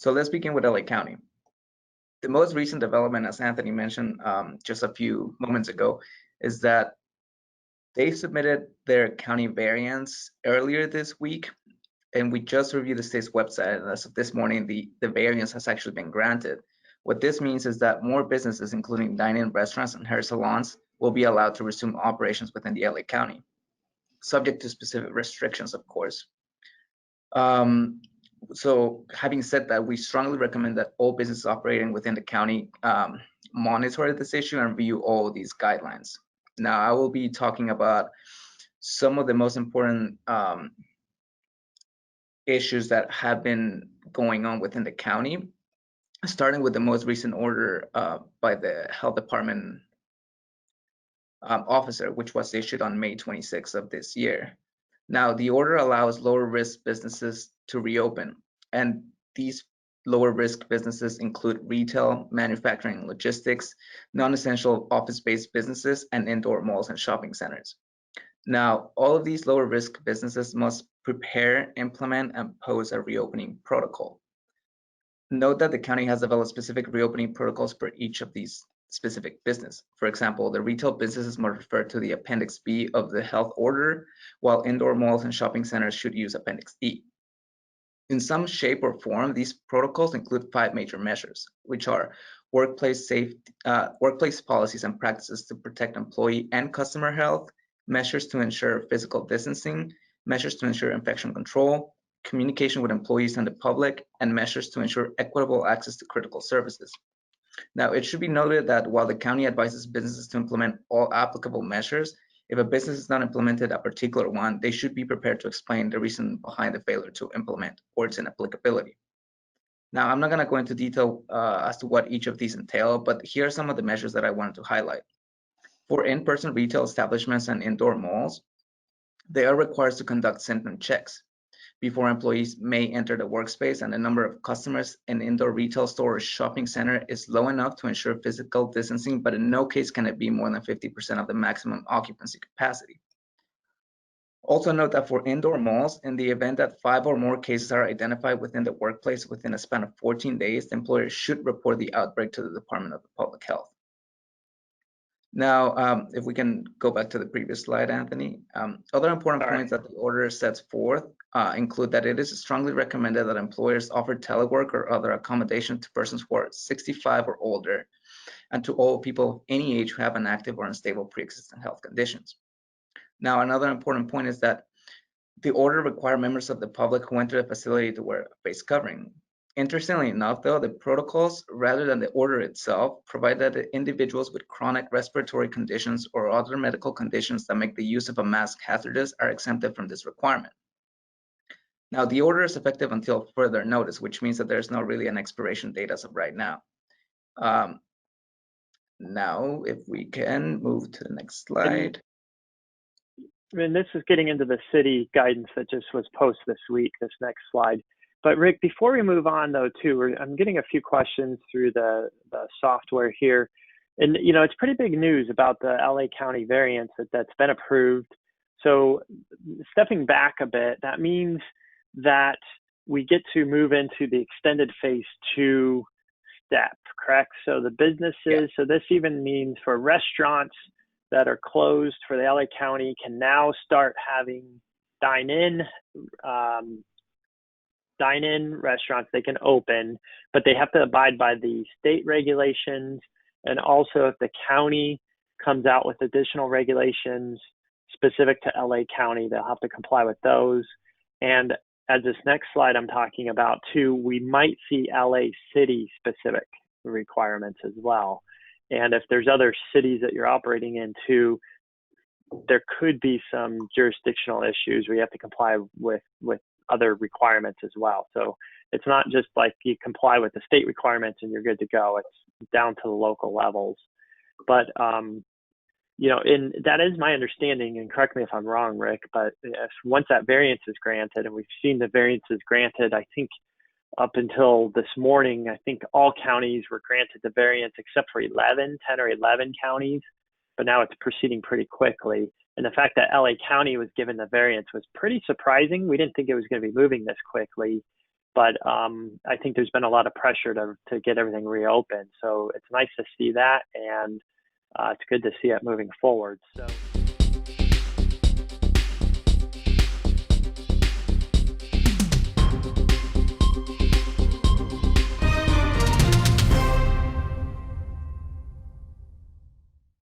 So let's begin with LA County. The most recent development, as Anthony mentioned just a few moments ago, is that they submitted their county variance earlier this week, and we just reviewed the state's website, and as of this morning, the variance has actually been granted. What this means is that more businesses, including dine-in restaurants and hair salons, will be allowed to resume operations within the LA County, subject to specific restrictions, of course. So having said that, we strongly recommend that all businesses operating within the county monitor this issue and review all of these guidelines. Now, I will be talking about some of the most important issues that have been going on within the county, starting with the most recent order by the health department officer, which was issued on May 26th of this year. Now, the order allows lower risk businesses to reopen, and these lower risk businesses include retail, manufacturing, and logistics, non-essential office-based businesses, and indoor malls and shopping centers. Now, all of these lower risk businesses must prepare, implement, and post a reopening protocol. Note that the county has developed specific reopening protocols for each of these specific business. For example, the retail businesses must refer to the Appendix B of the health order, while indoor malls and shopping centers should use Appendix E. In some shape or form, these protocols include 5 major measures, which are workplace policies and practices to protect employee and customer health, measures to ensure physical distancing, measures to ensure infection control, communication with employees and the public, and measures to ensure equitable access to critical services. Now, it should be noted that while the county advises businesses to implement all applicable measures, if a business has not implemented a particular one, they should be prepared to explain the reason behind the failure to implement or its inapplicability. Now, I'm not going to go into detail as to what each of these entail, but here are some of the measures that I wanted to highlight. For in-person retail establishments and indoor malls, they are required to conduct symptom checks before employees may enter the workspace, and the number of customers in indoor retail store or shopping center is low enough to ensure physical distancing, but in no case can it be more than 50% of the maximum occupancy capacity. Also note that for indoor malls, in the event that 5 or more cases are identified within the workplace within a span of 14 days, the employer should report the outbreak to the Department of Public Health. Now, if we can go back to the previous slide, Anthony. Other important points that the order sets forth include that it is strongly recommended that employers offer telework or other accommodation to persons who are 65 or older, and to all people of any age who have an active or unstable pre-existing health conditions. Now, another important point is that the order requires members of the public who enter the facility to wear a face covering. Interestingly enough, though, the protocols, rather than the order itself, provide that the individuals with chronic respiratory conditions or other medical conditions that make the use of a mask hazardous are exempted from this requirement. Now, the order is effective until further notice, which means that there's not really an expiration date as of right now. Now, if we can move to the next slide. And this is getting into the city guidance that just was posted this week, this next slide. But Rick, before we move on though, too, I'm getting a few questions through the software here. And, you know, it's pretty big news about the LA County variance that's been approved. So stepping back a bit, that means that we get to move into the extended phase 2 step, correct? So the businesses, so this even means for restaurants that are closed for the LA County can now start having dine-in restaurants. They can open, but they have to abide by the state regulations. And also if the county comes out with additional regulations specific to LA County, they'll have to comply with those. And as this next slide I'm talking about too, we might see LA city specific requirements as well. And if there's other cities that you're operating in too, there could be some jurisdictional issues where you have to comply with other requirements as well. So it's not just like you comply with the state requirements and you're good to go. It's down to the local levels. But you know, that is my understanding, and correct me if I'm wrong, Rick, but once that variance is granted, and we've seen the variances granted, I think up until this morning, I think all counties were granted the variance except for 10 or 11 counties, but now it's proceeding pretty quickly. And the fact that LA County was given the variance was pretty surprising. We didn't think it was going to be moving this quickly. but I think there's been a lot of pressure to get everything reopened. So it's nice to see that, and it's good to see it moving forward. So.